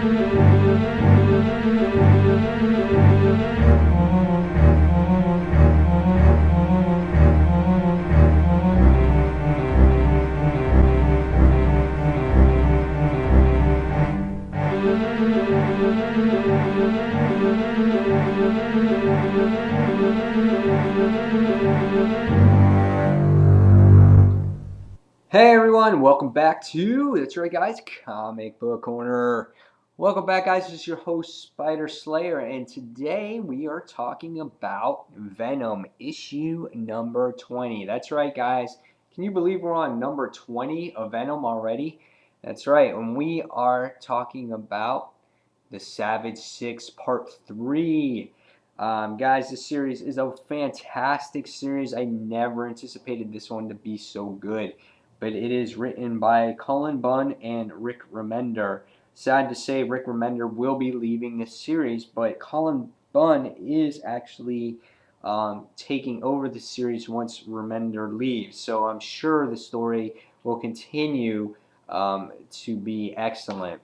Hey everyone, welcome back to, that's right guys, Comic Book Corner. Welcome back guys, this is your host Spider Slayer, and today we are talking about Venom issue number 20. That's right guys, can you believe we're on number 20 of Venom already? That's right, and we are talking about the Savage 6 Part 3. Guys, this series is a fantastic series. I never anticipated this one to be so good, but it is written by Cullen Bunn and Rick Remender. Sad to say, Rick Remender will be leaving this series, but Cullen Bunn is actually taking over the series once Remender leaves. So I'm sure the story will continue to be excellent.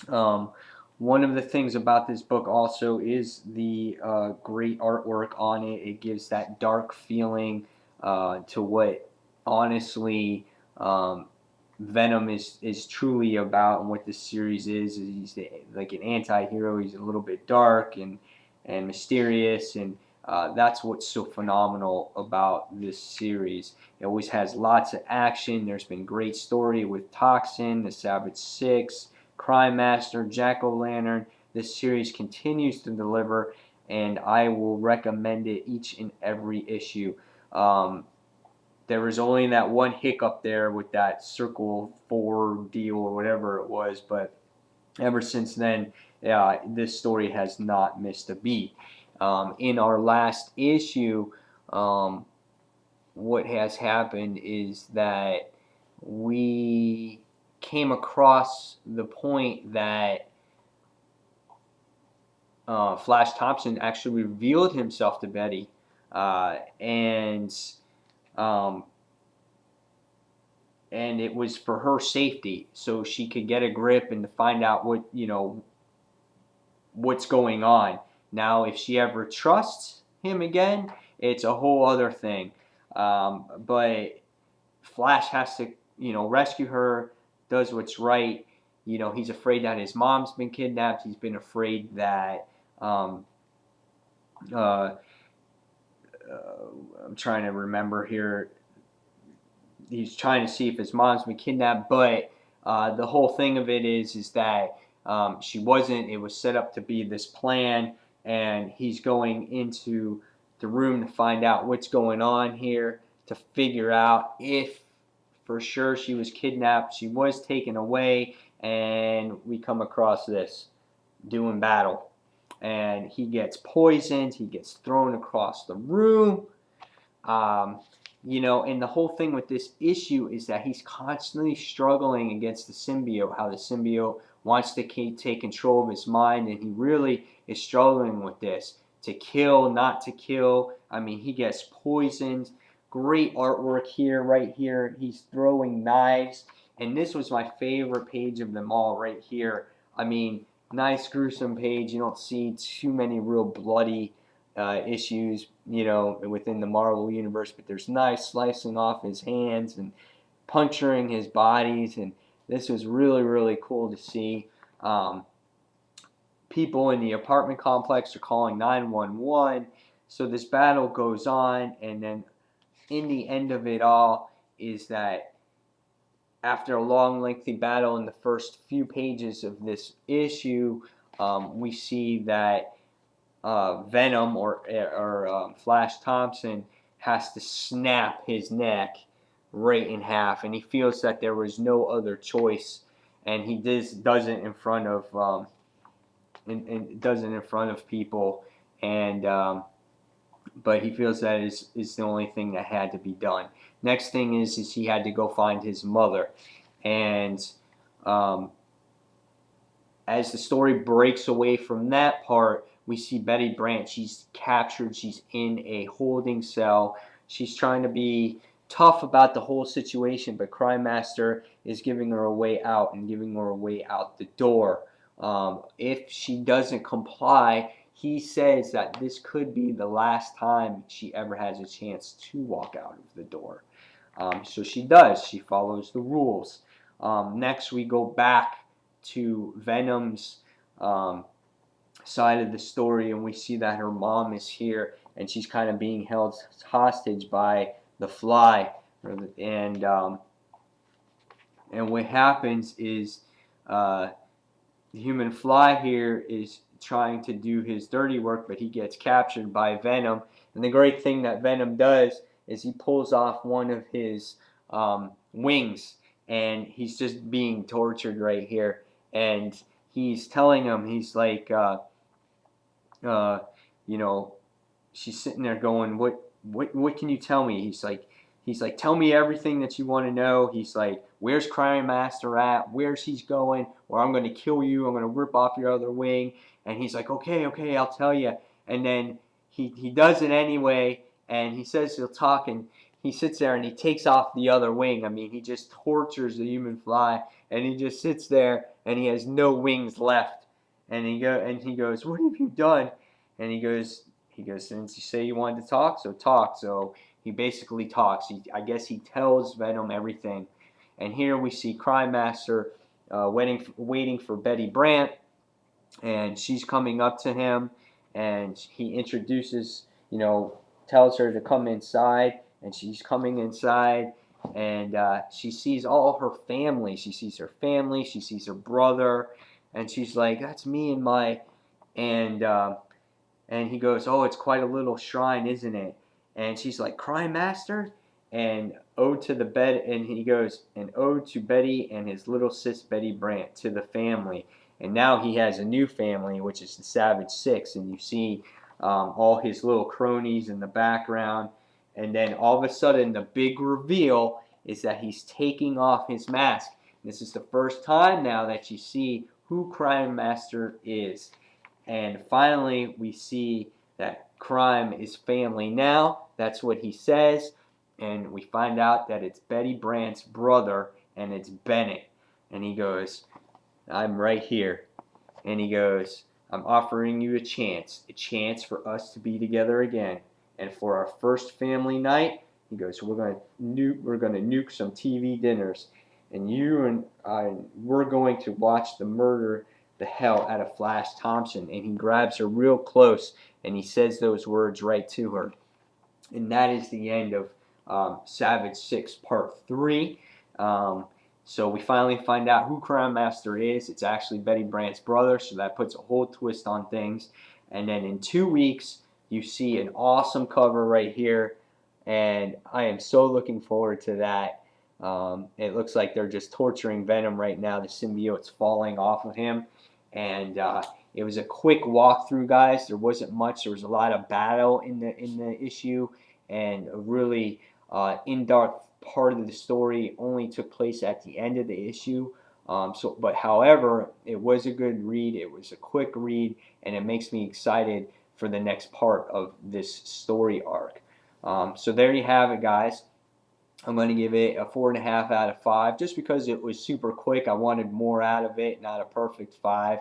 One of the things about this book also is the great artwork on it. It gives that dark feeling to what honestly Venom is truly about, and what this series is. He's like an anti-hero. He's a little bit dark and mysterious, and that's what's so phenomenal about this series. It always has lots of action. There's been great story with Toxin, the Savage Six, Crime Master, Jack-O-Lantern. This series continues to deliver, and I will recommend it each and every issue. There was only that one hiccup there with that Circle 4 deal or whatever it was, but ever since then, this story has not missed a beat. In our last issue, what has happened is that we came across the point that Flash Thompson actually revealed himself to Betty, um, and it was for her safety, so she could get a grip and to find out what's going on. Now, if she ever trusts him again, it's a whole other thing. But Flash has to, rescue her, does what's right. He's afraid that his mom's been kidnapped. He's been afraid that I'm trying to remember here. He's trying to see if his mom's been kidnapped, but the whole thing of it is that she wasn't. It was set up to be this plan, and he's going into the room to find out what's going on here, to figure out if for sure she was kidnapped, she was taken away, and we come across this doing battle. And he gets poisoned, he gets thrown across the room. And the whole thing with this issue is that he's constantly struggling against the symbiote, how the symbiote wants to take control of his mind, and he really is struggling with this. To kill, not to kill. I mean, he gets poisoned. Great artwork here, right here. He's throwing knives, and this was my favorite page of them all right here. I mean, nice gruesome page. You don't see too many real bloody issues, within the Marvel universe, but there's knives slicing off his hands and puncturing his bodies, and this was really, really cool to see. People in the apartment complex are calling 911, so this battle goes on, and then in the end of it all is that after a long, lengthy battle in the first few pages of this issue, we see that Venom or Flash Thompson has to snap his neck right in half, and he feels that there was no other choice, and he does it in front of people, and but he feels that is the only thing that had to be done. Next thing is he had to go find his mother, and as the story breaks away from that part, we see Betty Brant. She's captured. She's in a holding cell. She's trying to be tough about the whole situation, but Crime Master is giving her a way out and giving her a way out the door. If she doesn't comply, he says that this could be the last time she ever has a chance to walk out of the door. So she does. She follows the rules. Next, we go back to Venom's side of the story, and we see that her mom is here, and she's kind of being held hostage by the Fly, and what happens is the human Fly here is trying to do his dirty work, but he gets captured by Venom. And the great thing that Venom does is he pulls off one of his wings, and he's just being tortured right here. And he's telling him, he's like, you know, she's sitting there going, what can you tell me? He's like, tell me everything that you want to know. He's like, where's Crime Master at? Where's he going? Or I'm going to kill you. I'm going to rip off your other wing. And he's like, okay, I'll tell you. And then he does it anyway, and he says he'll talk, and he sits there and he takes off the other wing. I mean, he just tortures the human Fly, and he just sits there and he has no wings left. And he goes, what have you done? And he goes, since you say you wanted to talk, so talk. So he basically talks. I guess he tells Venom everything. And here we see Crime Master waiting for Betty Brant, and she's coming up to him, and he introduces, tells her to come inside, and she's coming inside, and she sees all her family. She sees her family. She sees her brother, and she's like, "That's me and my," and he goes, "Oh, it's quite a little shrine, isn't it?" And she's like, "Crime Master?" And ode to the bed, and he goes, "An ode to Betty and his little sis Betty Brant, to the family." And now he has a new family, which is the Savage Six, and you see all his little cronies in the background. And then all of a sudden, the big reveal is that he's taking off his mask. This is the first time now that you see who Crime Master is. And finally, we see that Crime is family now. That's what he says. And we find out that it's Betty Brant's brother, and it's Bennett. And he goes, "I'm right here." And he goes, "I'm offering you a chance for us to be together again. And for our first family night," he goes, we're going to nuke some TV dinners. And you and I, we're going to watch the hell out of Flash Thompson." And he grabs her real close, and he says those words right to her. And that is the end of Savage 6 Part 3. So we finally find out who Crime Master is. It's actually Betty Brant's brother, so that puts a whole twist on things. And then in 2 weeks, you see an awesome cover right here, and I am so looking forward to that. It looks like they're just torturing Venom right now. The symbiote's falling off of him, and it was a quick walkthrough, guys. There wasn't much. There was a lot of battle in the issue, and a really in-depth part of the story only took place at the end of the issue. But however, it was a good read. It was a quick read, and it makes me excited for the next part of this story arc. So there you have it, guys. I'm going to give it a 4.5 out of 5, just because it was super quick. I wanted more out of it, not a perfect 5.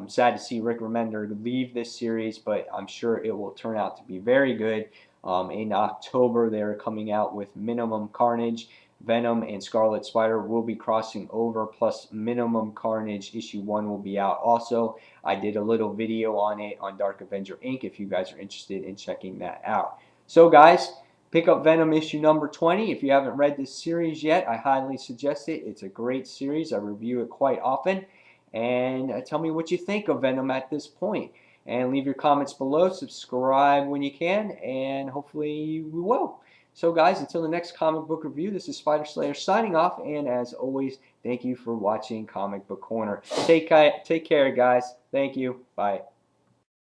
Sad to see Rick Remender leave this series, but I'm sure it will turn out to be very good. In October, they're coming out with Minimum Carnage. Venom and Scarlet Spider will be crossing over, plus Minimum Carnage issue 1 will be out also. I did a little video on it on Dark Avenger Inc. if you guys are interested in checking that out. So guys, pick up Venom issue number 20. If you haven't read this series yet, I highly suggest it. It's a great series. I review it quite often. And tell me what you think of Venom at this point. And leave your comments below. Subscribe when you can, and hopefully you will. So guys, until the next comic book review, this is Spider Slayer signing off, and as always, thank you for watching Comic Book Corner. Take care, guys. Thank you. Bye.